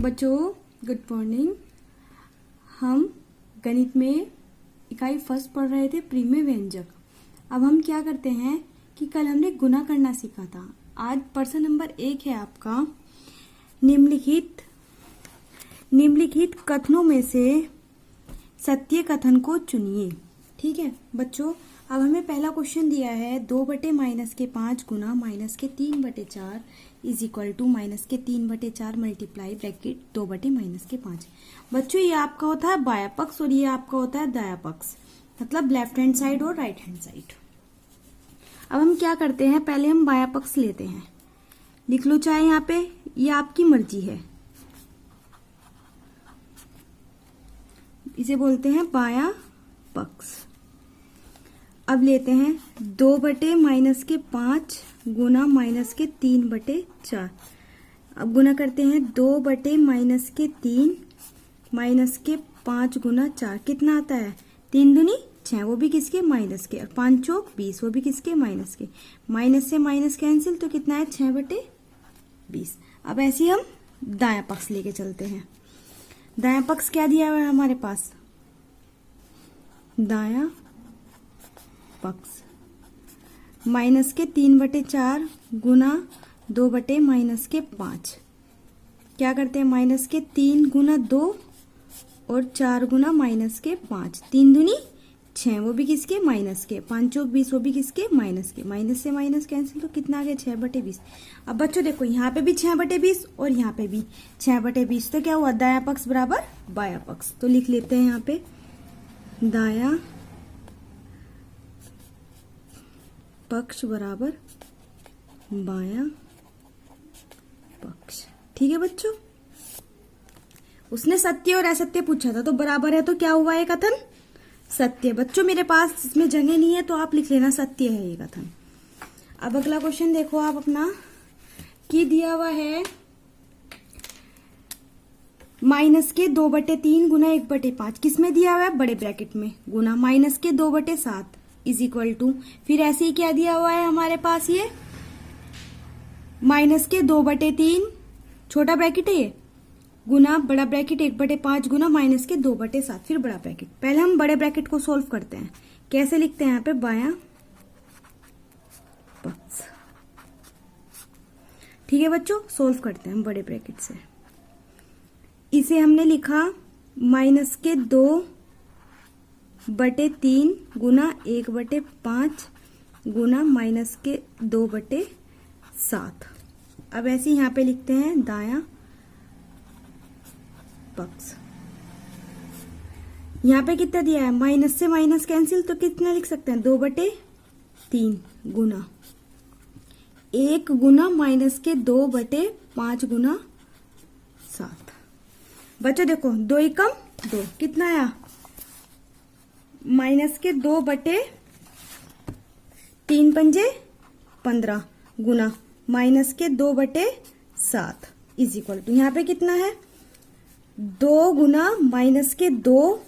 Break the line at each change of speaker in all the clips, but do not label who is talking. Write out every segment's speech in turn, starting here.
बच्चों good morning. हम गणित में इकाई फर्स्ट पढ़ रहे थे प्रीमेय व्यंजक। अब हम क्या करते हैं कि कल हमने गुना करना सीखा था। आज प्रश्न नंबर 1 है आपका, निम्नलिखित कथनों में से सत्य कथन को चुनिए। ठीक है बच्चों, अब हमें पहला क्वेश्चन दिया है 2/-5 गुना -3/4 is equal to -3/4 multiply bracket 2/-5। बच्चों ये आपका होता है बाया पक्ष और ये आपका होता है दाया पक्ष, मतलब लेफ्ट हैंड साइड और राइट हैंड साइड। अब हम क्या करते हैं, पहले हम बाया पक्ष लेते हैं। लिख लो चाहे यहाँ पे, ये आपकी मर्जी है, इसे बोलते हैं बाया पक्ष। अब लेते हैं 2/-5 गुना -3/4। अब गुना करते हैं 2/-3 -5 गुना 4 कितना आता है 3 दूनी 6, वो भी किसके माइनस के, और 5 चौक 20 वो भी किसके माइनस के। माइनस से माइनस कैंसिल तो कितना है 6/20। अब ऐसे ही हम दायां पक्ष लेके चलते हैं। दायां पक्ष क्या दिया हुआ है हमारे पास, दायां पक्ष -3/4 गुना 2/-5। क्या करते हैं -3 गुना 2 और 4 गुना -5। 3 दूनी 6 वो भी किसके माइनस के, 5 चौक 20 वो भी किसके माइनस के। माइनस से माइनस कैंसिल तो कितना आ गया 6/20। अब बच्चों देखो यहाँ पे भी 6/20 और यहाँ पे भी 6/20, तो क्या हुआ दाया पक्ष बराबर बाया पक्ष। तो लिख लेते हैं यहाँ पे दाया पक्ष बराबर बाया पक्ष। ठीक है बच्चों, उसने सत्य और असत्य पूछा था तो बराबर है, तो क्या हुआ ये कथन सत्य। बच्चों मेरे पास इसमें जगह नहीं है तो आप लिख लेना सत्य है ये कथन। अब अगला क्वेश्चन देखो आप अपना, कि दिया हुआ है -2/3 गुना 1/5। किसमें दिया हुआ है बड़े ब्रैकेट में, गुना -2/7 इज इक्वल टू, फिर ऐसे ही क्या दिया हुआ है हमारे पास ये -2/3 छोटा ब्रैकेट है ये, गुना बड़ा ब्रैकेट 1/5 गुना -2/7 फिर बड़ा ब्रैकेट। पहले हम बड़े ब्रैकेट को सोल्व करते हैं। कैसे लिखते हैं यहाँ पे बाया पक्ष। ठीक है बच्चों, सोल्व करते हैं हम बड़े ब्रैकेट से। इसे हमने लिखा -2/3 गुना 1/5 गुना -2/7। अब ऐसे यहाँ पे लिखते हैं दाया पक्ष। यहाँ पे कितना दिया है, माइनस से माइनस कैंसिल तो कितना लिख सकते हैं 2/3 गुना 1 गुना -2/5 गुना 7। बच्चों देखो 2 एकम 2 कितना आया -2/3 पंजे 15 गुना -2/7 इज इक्वल टू, यहाँ पे कितना है 2 गुना -2/3/5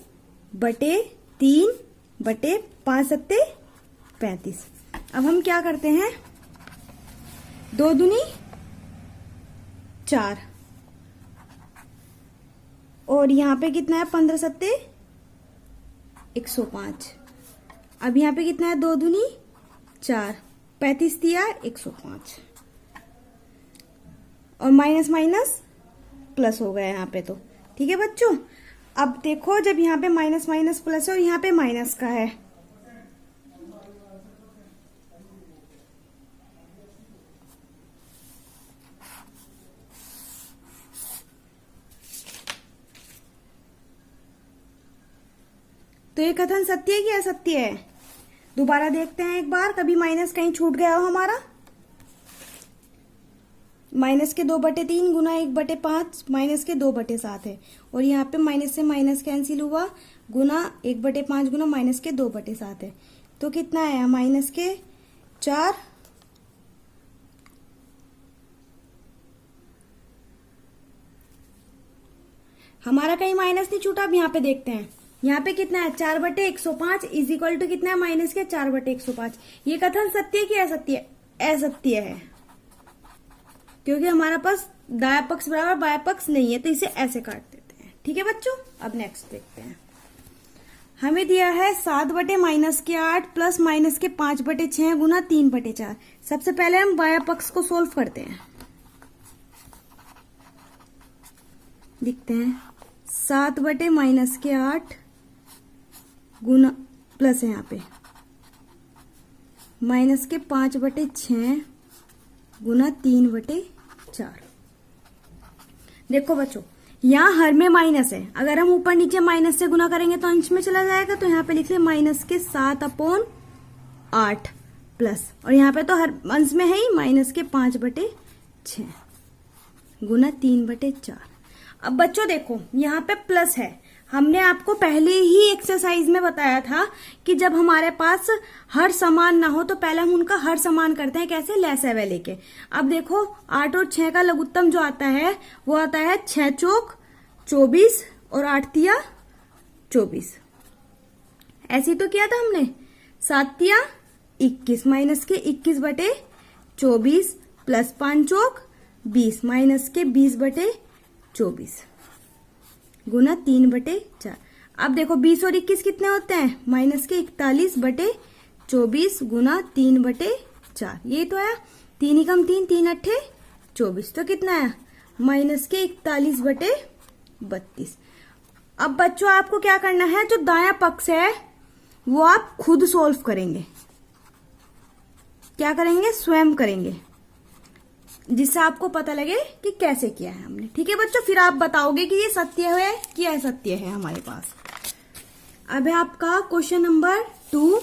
35। अब हम क्या करते हैं 2 दूनी 4 और यहाँ पे कितना है 15 105। अब यहाँ पे कितना है 2 दूनी 4 35 दिया 105 और माइनस माइनस प्लस हो गया यहाँ पे तो। ठीक है बच्चों, अब देखो जब यहाँ पे माइनस माइनस प्लस है और यहाँ पे माइनस का है, तो ये कथन सत्य है कि असत्य है। दोबारा देखते हैं एक बार, कभी माइनस कहीं छूट गया हो हमारा। -2/3 गुना 1/5 -2/7 है और यहाँ पे माइनस से माइनस कैंसिल हुआ, गुना 1/5 गुना -2/7 है, तो कितना आया -4। हमारा कहीं माइनस नहीं छूटा। अब यहाँ पे देखते हैं, यहाँ पे कितना है 4/105 इज इक्वल टू कितना है -4/105। ये कथन सत्य की असत्य, असत्य है, क्योंकि हमारे पास दाया पक्ष बराबर बाया पक्ष नहीं है, तो इसे ऐसे काट देते हैं। ठीक है बच्चों, अब नेक्स्ट देखते हैं। हमें दिया है 7/-8 प्लस माइनस के 5/6 गुना 3/4। सबसे पहले हम बाया पक्ष को सोल्व करते हैं। लिखते हैं 7/-8 गुना प्लस है यहाँ पे माइनस के 5/6 गुना 3/4। देखो बच्चों, यहाँ हर में माइनस है, अगर हम ऊपर नीचे माइनस से गुना करेंगे तो अंश में चला जाएगा, तो यहाँ पे लिख ले माइनस के 7/8 प्लस, और यहाँ पे तो हर अंश में है ही माइनस के 5/6 गुना 3/4। अब बच्चों देखो, यहाँ पे प्लस है। हमने आपको पहले ही एक्सरसाइज में बताया था कि जब हमारे पास हर समान ना हो तो पहले हम उनका हर समान करते हैं। कैसे? लसागु लेके। अब देखो 8 और 6 का लघुत्तम जो आता है वो आता है 6 चौक 24 और 8 तिया 24। ऐसे तो किया था हमने। 7 तिया 21 माइनस के 21/24 प्लस 5 चौक 20 माइनस के 20/24 गुना 3/4। अब देखो 20 और 21 कितने होते हैं? माइनस के 41/24 गुना 3/4। ये तो है 3 एकम 3, 3 अट्ठे 24, तो कितना है? माइनस के 41/32। अब बच्चों आपको क्या करना है, जो दाया पक्ष है वो आप खुद सोल्व करेंगे। क्या करेंगे? स्वयं करेंगे, जिससे आपको पता लगे कि कैसे किया है हमने। ठीक है बच्चों, फिर आप बताओगे कि ये सत्य है कि असत्य है हमारे पास। अब है आपका क्वेश्चन नंबर 2।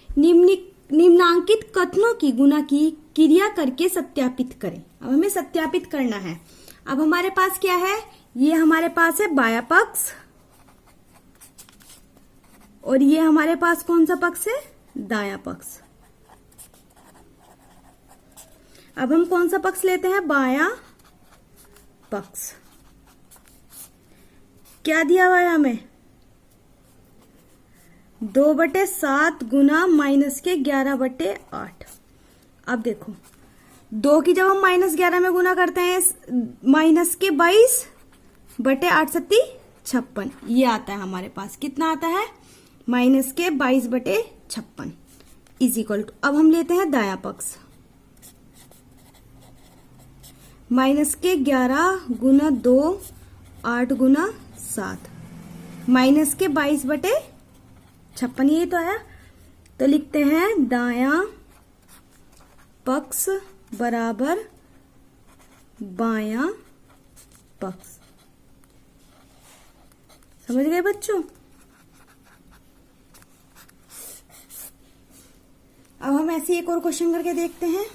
निम्नांकित कथनों की गुणा की क्रिया करके सत्यापित करें। अब हमें सत्यापित करना है। अब हमारे पास क्या है? ये हमारे पास है बाया पक्ष, और ये हमारे पास कौन सा पक्ष है? दाया पक्ष। अब हम कौन सा पक्ष लेते हैं? बाया पक्ष। क्या दिया हुआ है हमें? 2/7 गुना माइनस के 11/8। अब देखो 2 की जब हम -11 में गुना करते हैं, माइनस के 22/8 सत्ती 56। ये आता है हमारे पास। कितना आता है? माइनस के 22/56 इज इक्वल टू। अब हम लेते हैं दाया पक्ष। माइनस के 11 गुना 2 8 गुना 7 माइनस के 22/56। ये तो है, तो लिखते हैं दाया पक्ष बराबर बाया पक्ष। समझ गए बच्चों? अब हम ऐसे एक और क्वेश्चन करके देखते हैं।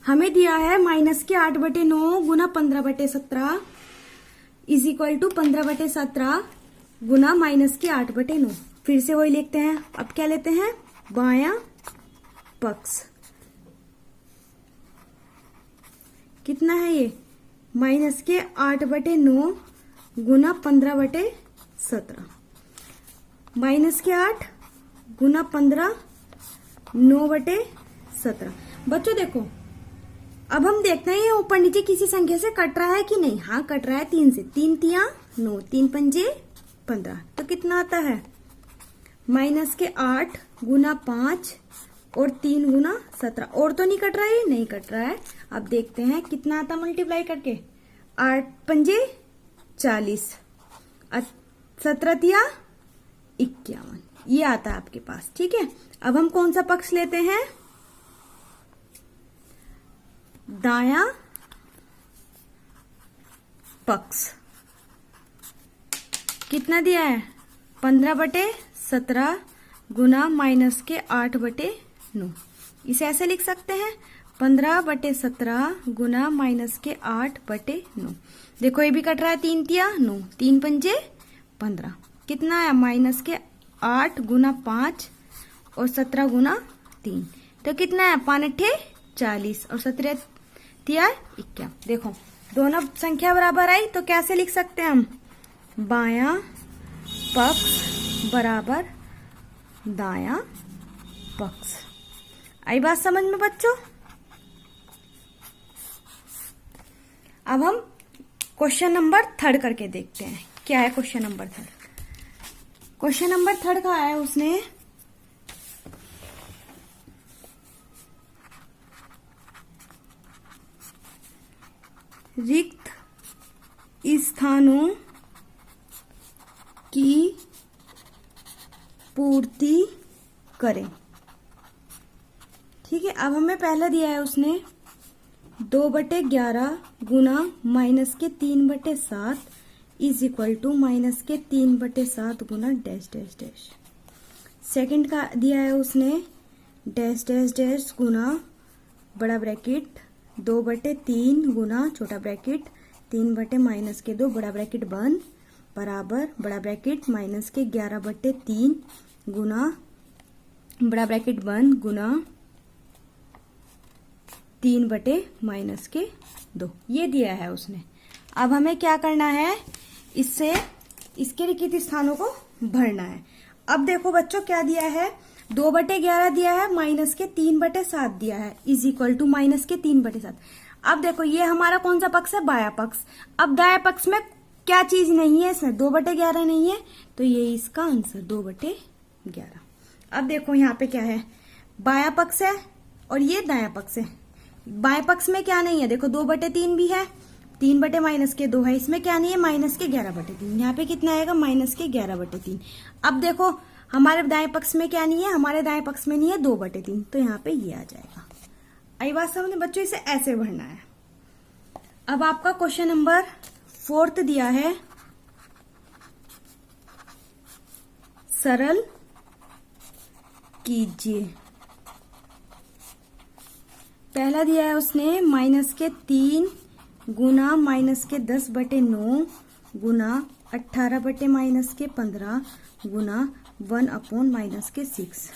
हमें दिया है माइनस के 8/9 गुना 15/17 इज इक्वल टू 15/17 गुना माइनस के 8/9। फिर से वही लिखते हैं। अब क्या लेते हैं? बाया पक्ष। कितना है ये? माइनस के 8/9 गुना 15/17 माइनस के 8 गुना 15 9/17। बच्चों देखो, अब हम देखते हैं ये ऊपर नीचे किसी संख्या से कट रहा है कि नहीं। हाँ कट रहा है 3 से। 3 तिया 9, 3 पंजे 15, तो कितना आता है? माइनस के 8 गुना 5 और 3 गुना 17। और तो नहीं कट रहा है? ये नहीं कट रहा है। अब देखते हैं कितना आता मल्टीप्लाई करके। 8 पंजे 40, 17 तिया 51। ये आता है आपके पास। ठीक है, अब हम कौन सा पक्ष लेते हैं? दाया पक्ष। कितना दिया है? 15/17 गुना माइनस के 8/9। इसे ऐसे लिख सकते हैं 15/17 गुना माइनस के 8/9। देखो ये भी कट रहा है 3 तिया 9, 3 पंजे 15। कितना है? माइनस के 8 गुना 5 और 17 गुना 3, तो कितना है? 5 अट्ठे 40 और 17 तिया 51। देखो दोनों संख्या बराबर आई, तो कैसे लिख सकते हैं हम? बाया पक्ष बराबर दाया पक्ष। आई बात समझ में बच्चों? अब हम क्वेश्चन नंबर 3 करके देखते हैं क्या है क्वेश्चन नंबर 3। क्वेश्चन नंबर 3 का है उसने रिक्त स्थानों की पूर्ति करें। ठीक है, अब हमें पहले दिया है उसने 2/11 गुना -3/7 इज इक्वल टू -3/7 गुना डैश डैश डैश। सेकंड का दिया है उसने डैश डैश डैश गुना बड़ा ब्रैकेट 2/3 गुना छोटा ब्रैकेट 3/-2 बड़ा ब्रैकेट बंद बराबर बड़ा ब्रैकेट -11/3 गुना बड़ा ब्रैकेट बंद गुना 3/-2 ये दिया है उसने। अब हमें क्या करना है, इससे इसके रिक्त स्थानों को भरना है। अब देखो बच्चों क्या दिया है, 2/11 दिया है -3/7 दिया है इज इक्वल टू -3/7। अब देखो ये हमारा कौन सा पक्ष है, बाया पक्ष। अब दाया पक्ष में क्या चीज नहीं है, इसमें 2/11 नहीं है, तो ये इसका आंसर 2/11। अब देखो यहाँ पे क्या है, बाया पक्ष है और ये दाया पक्ष है। बाएं पक्ष में क्या नहीं है, देखो 2/3 भी है, 3/-2 है, इसमें क्या नहीं है -11/3। यहाँ पे कितना आएगा -11/3। अब देखो हमारे दाएं पक्ष में क्या नहीं है, हमारे दाएं पक्ष में नहीं है 2/3, तो यहाँ पे ये आ जाएगा। आई बात समझ में बच्चों, इसे ऐसे भरना है। अब आपका क्वेश्चन नंबर 4 दिया है सरल कीजिए। पहला दिया है उसने -3 गुना -10/9 गुना 18/-15 गुना 1/-6।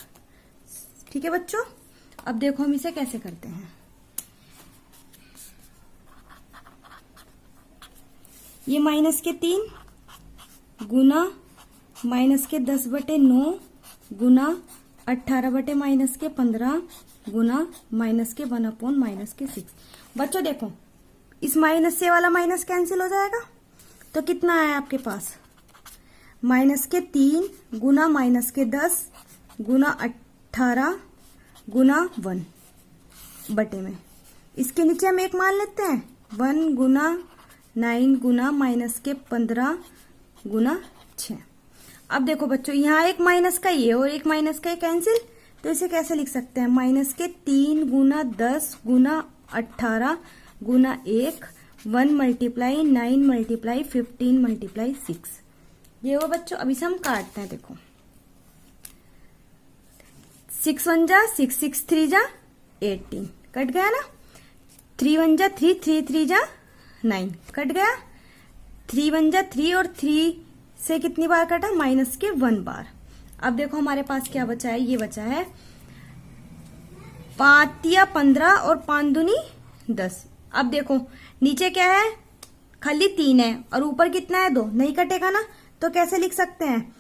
ठीक है बच्चों, अब देखो हम इसे कैसे करते हैं। ये -3 गुना -10/9 गुना 18/-15 गुना -1/-6। बच्चों देखो इस माइनस से वाला माइनस कैंसिल हो जाएगा, तो कितना है आपके पास -3 गुना -10 गुना 18 गुना 1 बटे में, इसके नीचे हम एक मान लेते हैं 1 गुना 9 गुना -15 गुना 6। अब देखो बच्चों यहाँ एक माइनस का ये और एक माइनस का ये कैंसिल, तो इसे कैसे लिख सकते हैं -3 गुना 10 गुना 18 गुना 1 1 × 9 × 15 × 6 ये हो बच्चों। अब इसे हम काटते हैं, देखो 6 1 जा 6 6 3 जा 18 कट गया ना, 3 1 जा 3 3 3 जा 9 कट गया, 3 1 जा 3 और 3 से कितनी बार कटा -1 बार। अब देखो हमारे पास क्या बचा है, ये बचा है 5 या 15 और 5 दूनी 10। अब देखो नीचे क्या है, खाली 3 है और ऊपर कितना है 2, नहीं कटेगा ना, तो कैसे लिख सकते हैं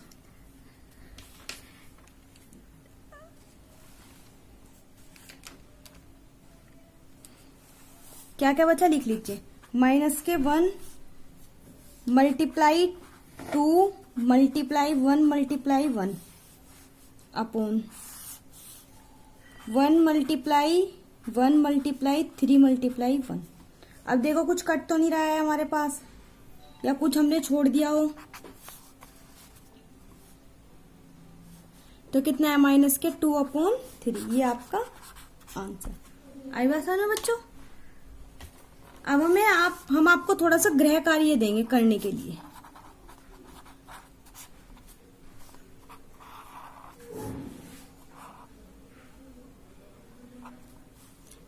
क्या क्या बचा लिख लीजिए, -1 × 2 × 1 × 1 अपॉन 1 × 3 × 1। अब देखो कुछ कट तो नहीं रहा है हमारे पास, या कुछ हमने छोड़ दिया हो, तो कितना है -2/3। ये आपका आंसर। आई बात समझ में बच्चों। अब हम आपको थोड़ा सा गृह कार्य देंगे करने के लिए।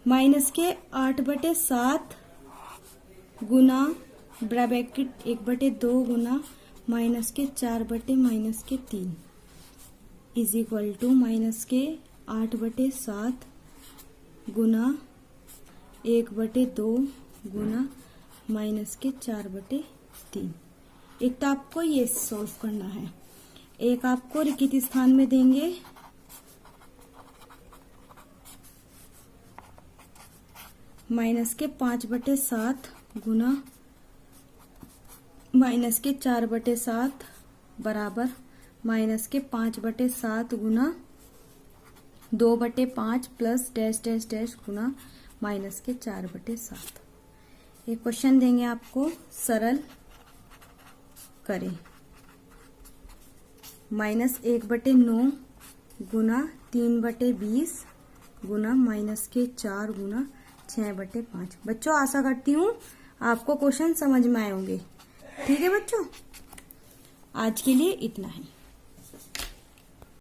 -8/7 गुना ब्रैकेट 1/2 गुना -4/-3 इज इक्वल टू -8/7 गुना 1/2 गुना -4/3। एक तो आपको ये सॉल्व करना है, एक आपको रिक्त स्थान में देंगे -5/7 गुना माइनस के 4/7 बराबर माइनस के 5/7 गुना 2/5 प्लस डैश डैश डैश गुना माइनस के 4/7। ये क्वेश्चन देंगे आपको, सरल करें। -1/9 गुना 3/20 गुना माइनस के 4 गुना 6/5। बच्चों आशा करती हूँ आपको क्वेश्चन समझ में आए होंगे। ठीक है बच्चों, आज के लिए इतना ही।